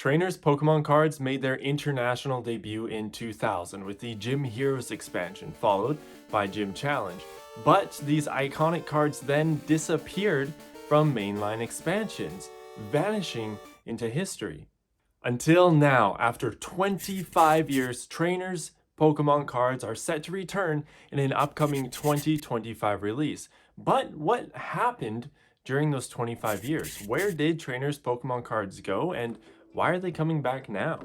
Trainers Pokemon cards made their international debut in 2000 with the Gym Heroes expansion, followed by Gym Challenge. But these iconic cards then disappeared from mainline expansions, vanishing into history. Until now, after 25 years, Trainers Pokemon cards are set to return in an upcoming 2025 release. But what happened during those 25 years? Where did Trainers Pokemon cards go, and why are they coming back now?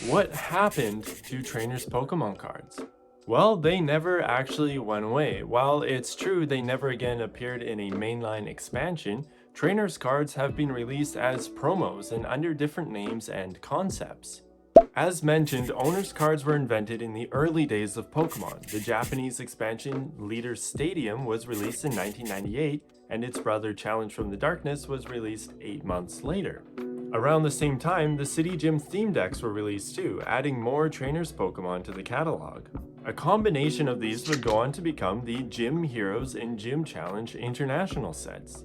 What happened to Trainers Pokemon cards? Well, they never actually went away. While it's true they never again appeared in a mainline expansion, Trainers cards have been released as promos and under different names and concepts. As mentioned, Owner's cards were invented in the early days of Pokemon. The Japanese expansion Leader's Stadium was released in 1998, and its brother Challenge from the Darkness was released 8 months later. Around the same time, the City Gym theme decks were released too, adding more Trainers Pokemon to the catalog. A combination of these would go on to become the Gym Heroes and Gym Challenge International sets.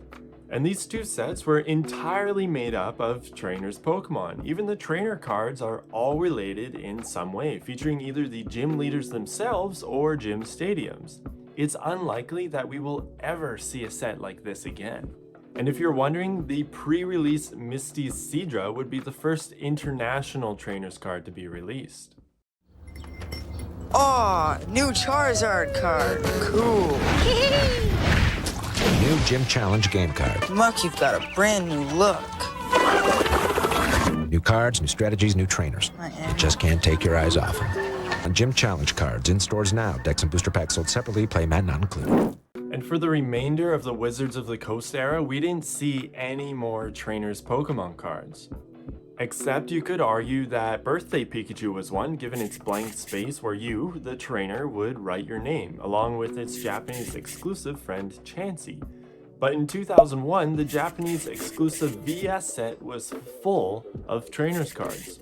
And these two sets were entirely made up of Trainers Pokemon. Even the trainer cards are all related in some way, featuring either the gym leaders themselves or gym stadiums. It's unlikely that we will ever see a set like this again. And if you're wondering, the pre-release Misty Seadra would be the first international Trainers card to be released. Aw, new Charizard card. Cool. New Gym Challenge game card. Muck, you've got a brand new look. New cards, new strategies, new trainers. You just can't take your eyes off them. On Gym Challenge cards, in stores now. Decks and booster packs sold separately, play mat not included. And for the remainder of the Wizards of the Coast era, we didn't see any more Trainers Pokemon cards. Except you could argue that Birthday Pikachu was one, given its blank space where you, the trainer, would write your name, along with its Japanese exclusive friend Chansey. But in 2001, the Japanese exclusive VS set was full of Trainers cards.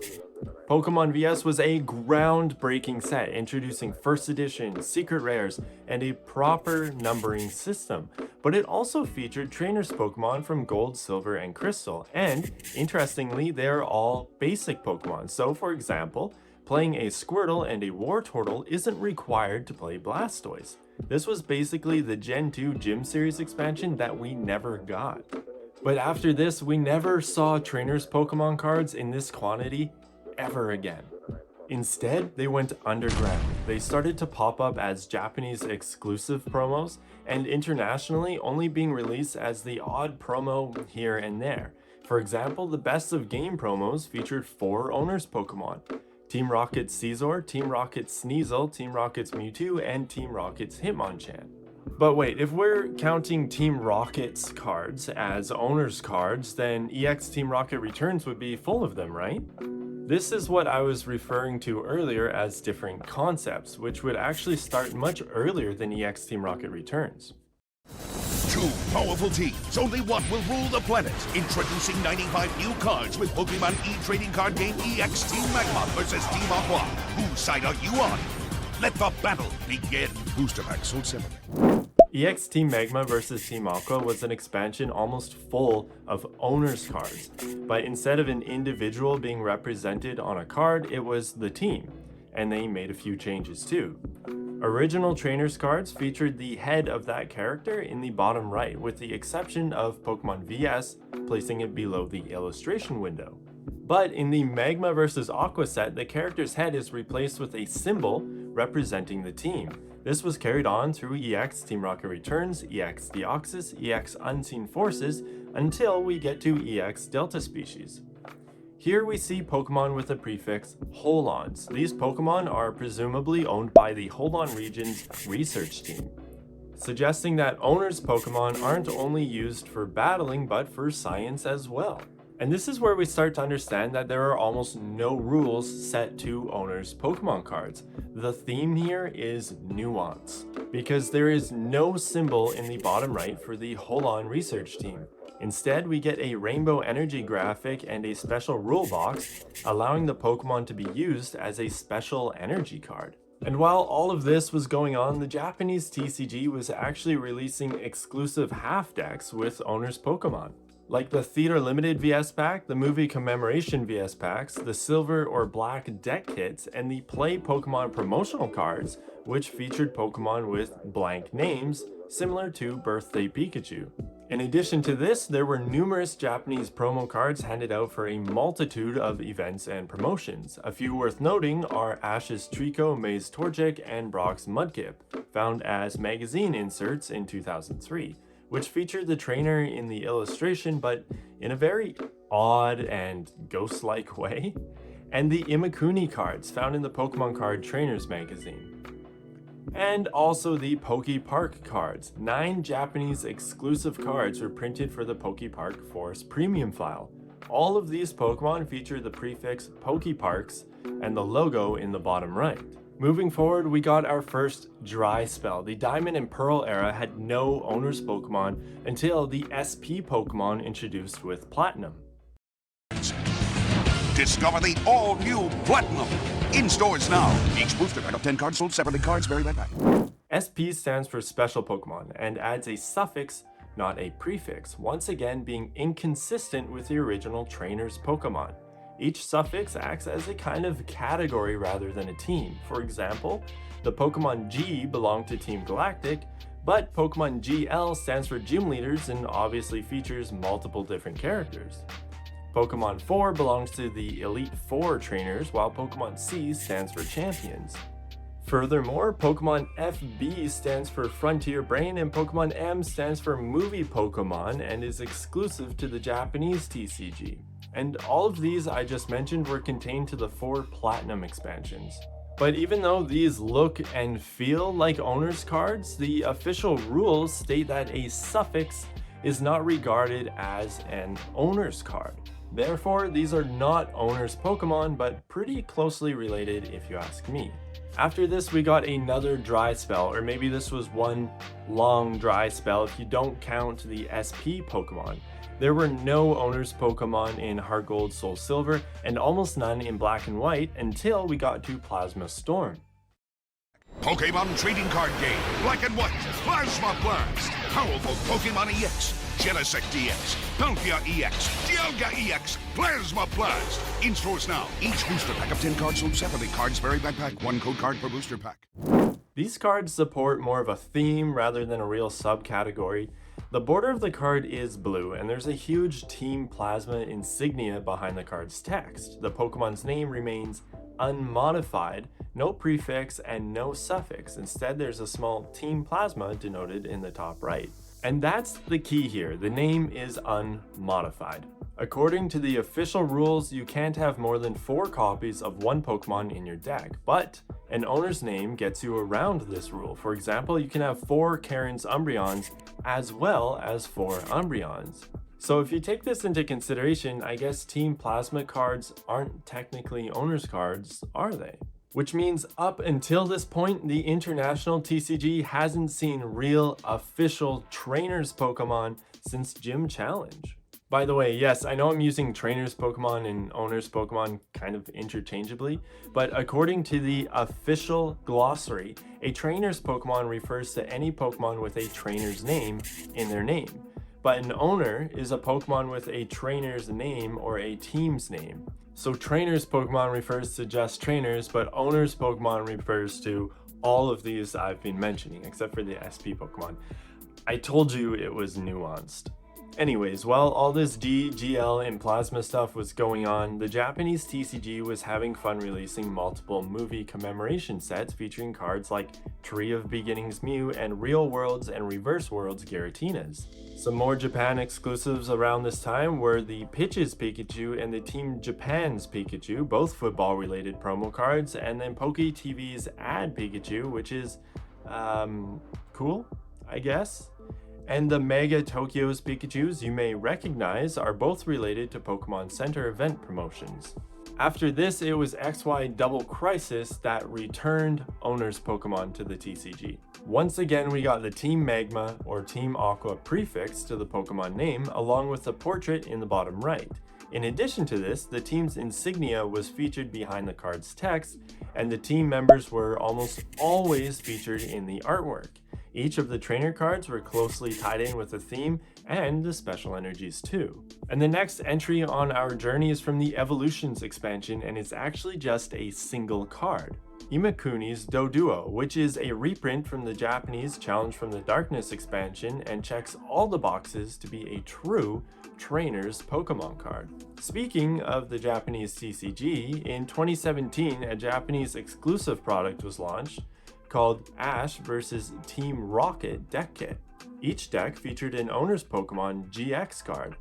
Pokemon VS was a groundbreaking set, introducing first edition, secret rares, and a proper numbering system. But it also featured Trainers Pokemon from Gold, Silver, and Crystal. And, interestingly, they're all basic Pokemon. So, for example, playing a Squirtle and a Wartortle isn't required to play Blastoise. This was basically the Gen 2 Gym Series expansion that we never got. But after this, we never saw Trainers Pokemon cards in this quantity ever again. Instead, they went underground. They started to pop up as Japanese exclusive promos, and internationally only being released as the odd promo here and there. For example, the Best of Game promos featured 4 Owners Pokemon: Team Rocket's Scizor, Team Rocket's Sneasel, Team Rocket's Mewtwo, and Team Rocket's Hitmonchan. But wait, if we're counting Team Rocket's cards as Owners cards, then EX Team Rocket Returns would be full of them, right? This is what I was referring to earlier as different concepts, which would actually start much earlier than EX Team Rocket Returns. Two powerful teams, only one will rule the planet. Introducing 95 new cards with Pokemon e-trading card game EX Team Magma versus Team Aqua. Whose side are you on? Let the battle begin. Booster pack sold separately. EX Team Magma vs Team Aqua was an expansion almost full of Owners cards, but instead of an individual being represented on a card, it was the team, and they made a few changes too. Original Trainers cards featured the head of that character in the bottom right, with the exception of Pokemon VS, placing it below the illustration window. But in the Magma vs Aqua set, the character's head is replaced with a symbol representing the team. This was carried on through EX Team Rocket Returns, EX Deoxys, EX Unseen Forces, until we get to EX Delta Species. Here we see Pokemon with the prefix Holons. These Pokemon are presumably owned by the Holon region's research team, suggesting that Owners Pokemon aren't only used for battling but for science as well. And this is where we start to understand that there are almost no rules set to Owners Pokemon cards. The theme here is nuance, because there is no symbol in the bottom right for the Holon research team. Instead, we get a rainbow energy graphic and a special rule box, allowing the Pokemon to be used as a special energy card. And while all of this was going on, the Japanese TCG was actually releasing exclusive half decks with Owners Pokemon. like the Theater Limited VS Pack, the Movie Commemoration VS Packs, the Silver or Black Deck Kits, and the Play Pokémon promotional cards, which featured Pokémon with blank names, similar to Birthday Pikachu. In addition to this, there were numerous Japanese promo cards handed out for a multitude of events and promotions. A few worth noting are Ash's Trico, May's Torchic, and Brock's Mudkip, found as magazine inserts in 2003, which featured the trainer in the illustration but in a very odd and ghost-like way, and the Imakuni cards found in the Pokemon Card Trainers magazine. And also the Pokepark cards. 9 Japanese exclusive cards were printed for the Pokepark Force Premium file. All of these Pokemon feature the prefix Pokeparks and the logo in the bottom right. Moving forward, we got our first dry spell. The Diamond and Pearl era had no owner's Pokemon until the SP Pokemon introduced with Platinum. Discover the all-new Platinum. In stores now. Each booster pack of 10 cards sold separately. Cards vary by pack. SP stands for Special Pokemon and adds a suffix, not a prefix, once again being inconsistent with the original trainer's Pokemon. Each suffix acts as a kind of category rather than a team. For example, the Pokemon G belong to Team Galactic, but Pokemon GL stands for Gym Leaders and obviously features multiple different characters. Pokemon 4 belongs to the Elite Four trainers, while Pokemon C stands for Champions. Furthermore, Pokemon FB stands for Frontier Brain and Pokemon M stands for Movie Pokemon and is exclusive to the Japanese TCG. And all of these I just mentioned were contained to the 4 Platinum expansions. But even though these look and feel like owner's cards, the official rules state that a suffix is not regarded as an owner's card. Therefore, these are not owner's Pokemon, but pretty closely related if you ask me. After this, we got another dry spell, or maybe this was one long dry spell if you don't count the SP Pokemon. There were no owner's Pokemon in Heart Gold, Soul Silver, and almost none in Black and White until we got to Plasma Storm. Pokémon trading card game. Black and White. Plasma Blast. Powerful Pokémon EX. Genesect EX. Palkia EX. Dialga EX. Plasma Blast. In stores now. Each booster pack of 10 cards sold separately. Cards vary by pack. 1 code card per booster pack. These cards support more of a theme rather than a real subcategory. The border of the card is blue, and there's a huge Team Plasma insignia behind the card's text. The Pokemon's name remains unmodified, no prefix and no suffix. Instead, there's a small Team Plasma denoted in the top right. And that's the key here, the name is unmodified. According to the official rules, you can't have more than 4 copies of one Pokemon in your deck, but an owner's name gets you around this rule. For example, you can have 4 Karen's Umbreons as well as 4 Umbreons. So if you take this into consideration, I guess Team Plasma cards aren't technically owner's cards, are they? Which means up until this point, the international TCG hasn't seen real official trainers Pokemon since Gym Challenge. By the way, yes, I know I'm using trainers Pokemon and owners Pokemon kind of interchangeably, but according to the official glossary, a trainer's Pokemon refers to any Pokemon with a trainer's name in their name. But an owner is a Pokemon with a trainer's name or a team's name. So trainers Pokemon refers to just trainers, but owners Pokemon refers to all of these I've been mentioning, except for the SP Pokemon. I told you it was nuanced. Anyways, while all this GL, and Plasma stuff was going on, the Japanese TCG was having fun releasing multiple movie commemoration sets featuring cards like Tree of Beginnings Mew and Real Worlds and Reverse Worlds Giratinas. Some more Japan exclusives around this time were the Pitches Pikachu and the Team Japan's Pikachu, both football related promo cards, and then PokeTV's Ad Pikachu, which is cool, I guess. And the Mega Tokyo's Pikachus you may recognize are both related to Pokemon Center event promotions. After this, it was XY Double Crisis that returned owner's Pokemon to the TCG. Once again, we got the Team Magma or Team Aqua prefix to the Pokemon name, along with the portrait in the bottom right. In addition to this, the team's insignia was featured behind the card's text, and the team members were almost always featured in the artwork. Each of the trainer cards were closely tied in with a theme and the special energies too. And the next entry on our journey is from the Evolutions expansion, and it's actually just a single card. Imakuni's Doduo, which is a reprint from the Japanese Challenge from the Darkness expansion and checks all the boxes to be a true trainer's Pokemon card. Speaking of the Japanese TCG, in 2017 a Japanese exclusive product was launched called Ash vs Team Rocket deck kit. Each deck featured an owner's Pokemon GX card,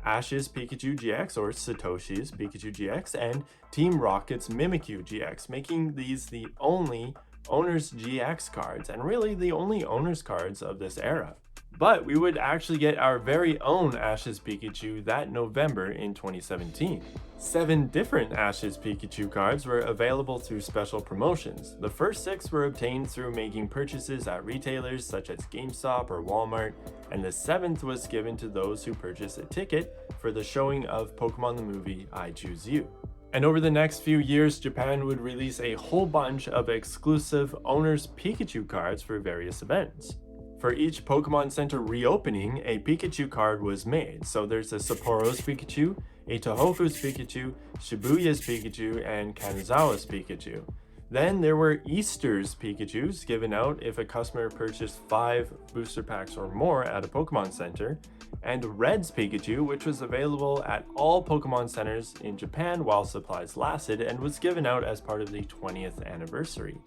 Ash's Pikachu GX or Satoshi's Pikachu GX, and Team Rocket's Mimikyu GX, making these the only owner's GX cards, and really the only owner's cards of this era. But we would actually get our very own Ash's Pikachu that November in 2017. 7 different Ash's Pikachu cards were available through special promotions. The first 6 were obtained through making purchases at retailers such as GameStop or Walmart, and the 7th was given to those who purchased a ticket for the showing of Pokemon the Movie I Choose You. And over the next few years, Japan would release a whole bunch of exclusive owner's Pikachu cards for various events. For each Pokemon Center reopening, a Pikachu card was made. So there's a Sapporo's Pikachu, a Tohoku's Pikachu, Shibuya's Pikachu, and Kanazawa's Pikachu. Then there were Easter's Pikachus given out if a customer purchased 5 booster packs or more at a Pokemon Center, and Red's Pikachu, which was available at all Pokemon Centers in Japan while supplies lasted and was given out as part of the 20th anniversary.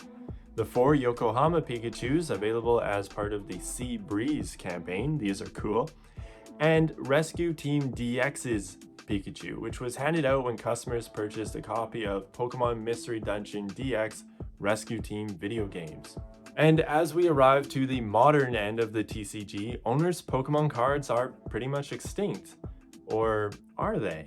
The 4 Yokohama Pikachus available as part of the Sea Breeze campaign, these are cool, and Rescue Team DX's Pikachu, which was handed out when customers purchased a copy of Pokemon Mystery Dungeon DX Rescue Team video games. And as we arrive to the modern end of the TCG, owner's Pokemon cards are pretty much extinct. Or are they?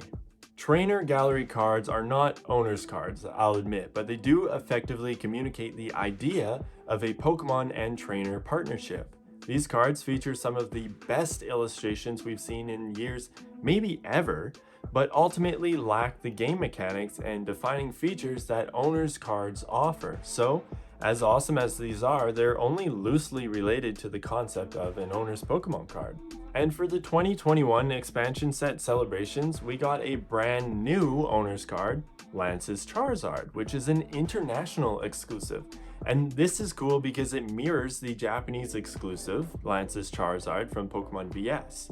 Trainer gallery cards are not owner's cards, I'll admit, but they do effectively communicate the idea of a Pokemon and trainer partnership. These cards feature some of the best illustrations we've seen in years, maybe ever, but ultimately lack the game mechanics and defining features that owner's cards offer. So, as awesome as these are, they're only loosely related to the concept of an owner's Pokemon card. And for the 2021 expansion set celebrations, we got a brand new owner's card, Lance's Charizard, which is an international exclusive. And this is cool because it mirrors the Japanese exclusive, Lance's Charizard from Pokemon VS.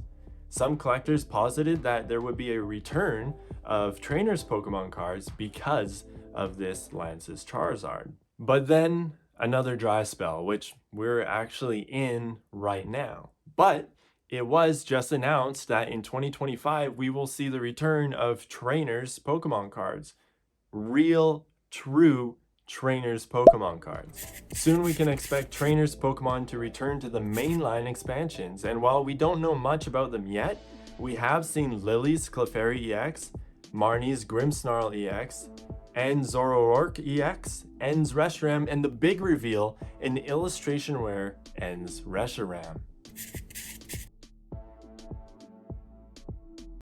Some collectors posited that there would be a return of trainers' Pokemon cards because of this Lance's Charizard. But then another dry spell, which we're actually in right now. But it was just announced that in 2025, we will see the return of trainers' Pokemon cards. Real, true trainers' Pokemon cards. Soon we can expect trainers' Pokemon to return to the mainline expansions, and while we don't know much about them yet, we have seen Lily's Clefairy EX, Marnie's Grimmsnarl EX, and Zoroark EX, En's Reshiram, and the big reveal, an illustration where En's Reshiram.